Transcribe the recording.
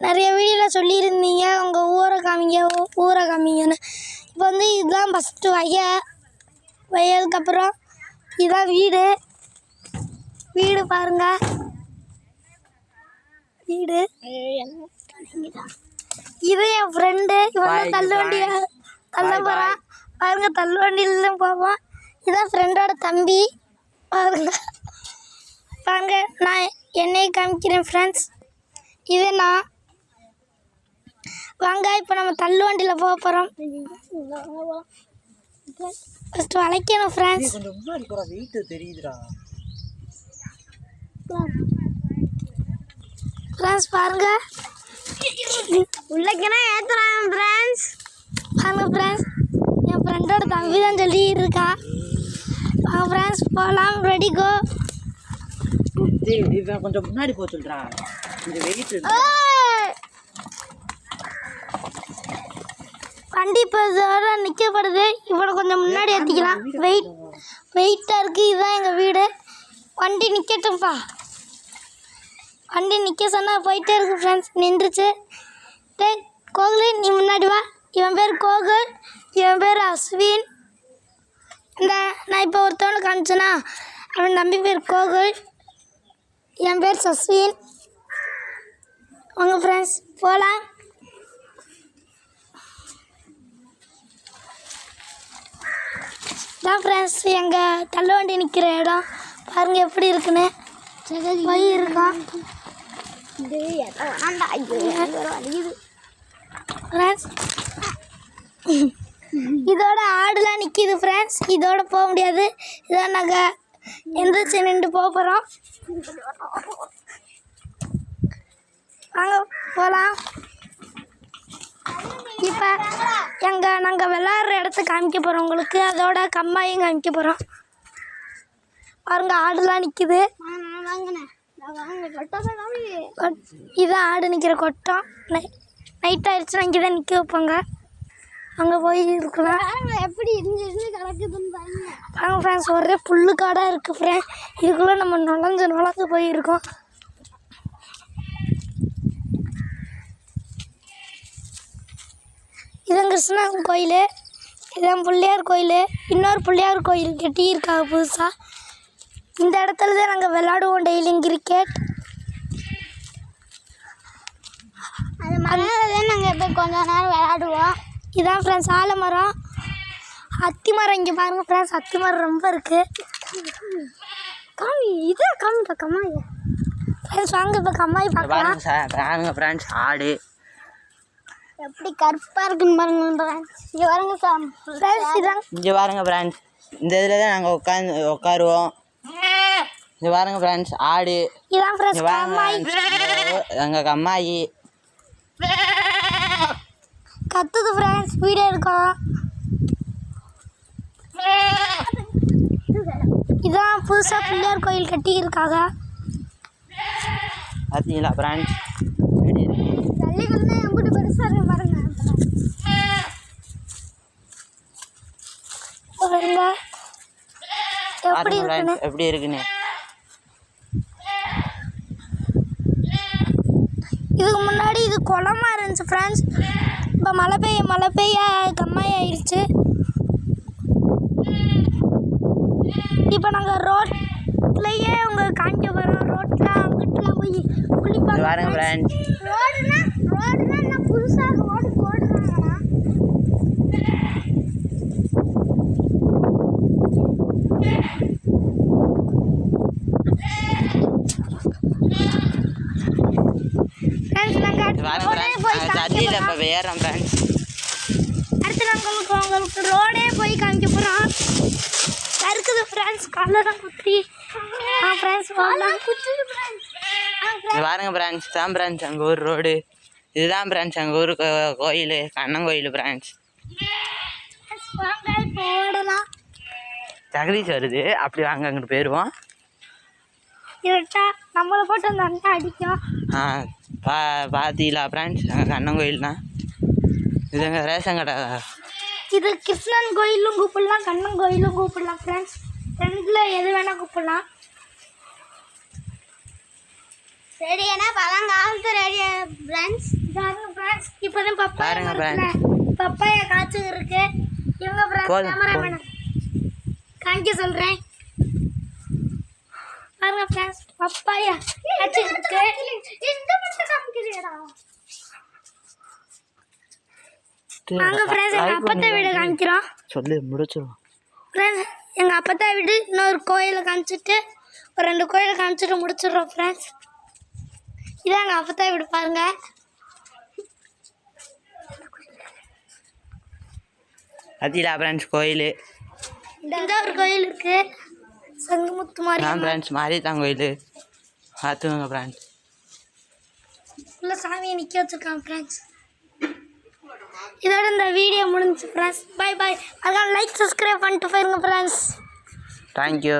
நிறைய வீடியோவில் சொல்லியிருந்தீங்க உங்கள் ஊரை காமிங்கன்னு. இப்போ வந்து இதுதான் ஃபஸ்ட்டு வயலுக்கப்புறம் இதுதான் வீடு பாருங்கள். வீடு இது என் ஃப்ரெண்டு. இவன் தள்ளுவண்டியை தள்ள போகிறான் பாருங்கள். தள்ளுவண்டியில்தான் போவோம். இதுதான் ஃப்ரெண்டோட தம்பி பாருங்க. நான் என்னை காமிக்கிறேன் ஃப்ரெண்ட்ஸ். இது நான் வாங்க. இப்போ நம்ம தள்ளுவண்டியில் போக போகிறோம். First வளைக்கணும் friends. ஃப்ரெண்ட்ஸ் பாருங்க. உள்ளக்கனா ஏற்றுறான் ஃப்ரெண்ட்ஸ். பாருங்க ஃப்ரெண்ட்ஸ், என் ஃப்ரெண்டோட தம்பி தான் சொல்லி இருக்கா. வாங்க ஃப்ரெண்ட்ஸ் போகலாம். Ready go. கொஞ்சம் முன்னாடி போக சொல்றா. வண்டி இப்போ இதோட நிற்கப்படுது. இவனை கொஞ்சம் முன்னாடி ஏற்றிக்கலாம். வெயிட்டாக இருக்குது. இதுதான் எங்கள் வீடு. வண்டி நிற்கட்டும்ப்பா. வண்டி நிற்க சொன்னால் போயிட்டே இருக்கு ஃப்ரெண்ட்ஸ். நின்றுச்சு. கோகுல் நீ முன்னாடி வா. இவன் பேர் கோகுல், இவன் பேர் அஸ்வின். நான் இப்போ ஒருத்தவனை காமிச்சேன்னா அவன் தம்பி பேர் கோகுல், என் பேர் சஸ்வின். வாங்க ஃப்ரெண்ட்ஸ் போகலாம். இதான் ஃப்ரெண்ட்ஸ் எங்கள் தள்ளுவண்டி நிற்கிற இடம். பாருங்கள் எப்படி இருக்குன்னு. போய் இருக்கான் ஃப்ரெண்ட்ஸ். இதோட ஆடுலாம் நிற்கிது ஃப்ரெண்ட்ஸ். இதோட போக முடியாது. இதான் நாங்கள் எந்திரிச்சு நின்று போக போகிறோம். வாங்க போகலாம். இப்போ நாங்கள் விளாட்ற இடத்த காமிக்க போகிறோம் உங்களுக்கு. அதோட கம்மாயும் காமிக்க போகிறோம். பாருங்க ஆடுலாம் நிற்கிது. இதான் ஆடு நிற்கிற கொட்டம். நைட் ஆயிடுச்சுன்னா இங்கே தான் நிற்க வைப்பாங்க. அங்கே போய் இருக்கலாம். எப்படி இருந்து கிடக்குதுன்னு பாருங்க. பாருங்க ஃப்ரெண்ட்ஸ், ஒரே புல்லு காடாக இருக்குது ஃப்ரெண்ட்ஸ். இதுக்குள்ளே நம்ம நுழைஞ்சு போயிருக்கோம். இதுதான் கிருஷ்ணன் கோயில். இதுதான் பிள்ளையார் கோயில். இன்னொரு பிள்ளையார் கோயில் கட்டியிருக்காங்க புதுசாக. இந்த இடத்துல தான் நாங்கள் விளாடுவோம் டெய்லியும் கிரிக்கெட். அது மரம் நாங்கள் எப்போ கொஞ்சம் நேரம் விளாடுவோம். இதான் ஃப்ரெண்ட்ஸ் ஆலமரம், அத்தி மரம். இங்கே பாருங்கள் ஃப்ரெண்ட்ஸ், அத்தி மரம் ரொம்ப இருக்குது. இதான் காமிப்பா கம்மாய் ஃப்ரெண்ட்ஸ். வாங்க இப்போ கம்மாய் பார்க்கலாம். பாருங்க ஃப்ரெண்ட்ஸ் ஆடு எப்படி கருப்பாக இருக்குன்னு பாருங்க ஃப்ரெண்ட்ஸ். இங்கே பாருங்க ஃப்ரெண்ட்ஸ். இதான் இங்கே பாருங்க ஃப்ரெண்ட்ஸ். இந்த இதில் தான் நாங்கள் உட்காருவோம். இங்கே பாருங்க ஃப்ரெண்ட்ஸ் ஆடு. இதான் ஃப்ரெண்ட்ஸ் கம்மாய். எங்கள் கம்மாயி கத்துது ஃப்ரெண்ட்ஸ். வீடியோ இருக்கோம். இதான் புதுசாக பிள்ளையார் கோயில் கட்டியிருக்காங்க. பார்த்தீங்களா ஃப்ரெண்ட்ஸ்? எப்படி பெருசாக இருக்கு பாருங்க. எப்படி இருக்குன்னு. இதுக்கு முன்னாடி இது குளமா இருந்துச்சு ஃப்ரெண்ட்ஸ். இப்போ மழை பெய்ய கம்மாய் ஆயிடுச்சு. இப்போ நாங்கள் ரோட்லேயே உங்களுக்கு காமிக்க போகிறோம். ரோட்டில் அங்கிட்டுலாம் போய் குளிப்பாங்க பாருங்க ஃப்ரெண்ட்ஸ். ரோடுனா என்ன புதுசாக ரோடு போடுறாங்கண்ணா. அடுத்து நாங்கள் உங்களுக்கு ரோடே போய் காமிக்க போகிறோம். இருக்குது ஃப்ரெண்ட்ஸ். கலரம் குத்தி ஃப்ரெண்ட்ஸ் பாருங்க ஃப்ரெண்ட்ஸ். தான் ஃப்ரெண்ட்ஸ் எங்கள் ஊர் ரோடு. இதுதான் ஃப்ரெண்ட்ஸ் எங்கள் ஊர் கோயில், கண்ணன் கோயில் ஃப்ரெண்ட்ஸ். ஜெகதீஷ் வருது. அப்படி வாங்க அங்கிட்டு போயிடுவோம். நம்மளை போட்டு அந்த அண்ணா அடிக்கும். பார்த்தீங்களா ஃப்ரெண்ட்ஸ்? கண்ணன் கோயில் தான் இது. எங்கள் ரேஷன் கடை. இது கிருஷ்ணன் கோயிலும் கூப்பிடலாம், கண்ணன் கோயிலும் கூப்பிடலாம் ஃப்ரெண்ட்ஸ். ரெண்டில் எது வேணால் கூப்பிடலாம். ரெடியானா பழம் காலத்து ரெடியா ஃப்ரெண்ட்ஸ். ஃப்ரெண்ட்ஸ் இப்போ தான் பாருங்க பப்பாயா காய்ச்சி இருக்கு. இவங்க ஃப்ரெண்ட்ஸ் கேமராமேன் காமிக்க சொல்கிறேன். பாருங்க ஃப்ரெண்ட்ஸ் பப்பாயா காய்ச்சி இருக்கு. இந்த மட்டும் காமிக்கிறீடா. வாங்க ஃப்ரெண்ட்ஸ் எங்கள் அப்பத்தா வீடு காமிக்கிறோம். சொல்லி முடிச்சிடும். ஃப்ரெண்ட்ஸ் எங்கள் அப்பத்தா வீடு இன்னொரு கோயிலை காமிச்சிட்டு ஒரு 2 கோயிலை காமிச்சிட்டு முடிச்சிடுறோம் ஃப்ரெண்ட்ஸ். இதான் எங்கள் அப்பத்தா வீடு பாருங்க. அதிலா ஃப்ரெண்ட்ஸ் கோயில். இந்த ஒரு கோயில் இருக்கு சங்குமுத்து மாதிரி. நான் ஃப்ரெண்ட்ஸ் மாரியத்தான் கோயில் பார்த்துக்கோங்க ஃப்ரெண்ட்ஸ். உள்ள சாமியை நிற்க வச்சுருக்கான் ஃப்ரெண்ட்ஸ். இதோட இந்த வீடியோ முடிஞ்சு ஃப்ரெண்ட்ஸ். Bye bye. அதனால லைக் சப்ஸ்கிரைப் பண்ணிட்டு போயிருங்க ஃப்ரெண்ட்ஸ். தேங்க்யூ.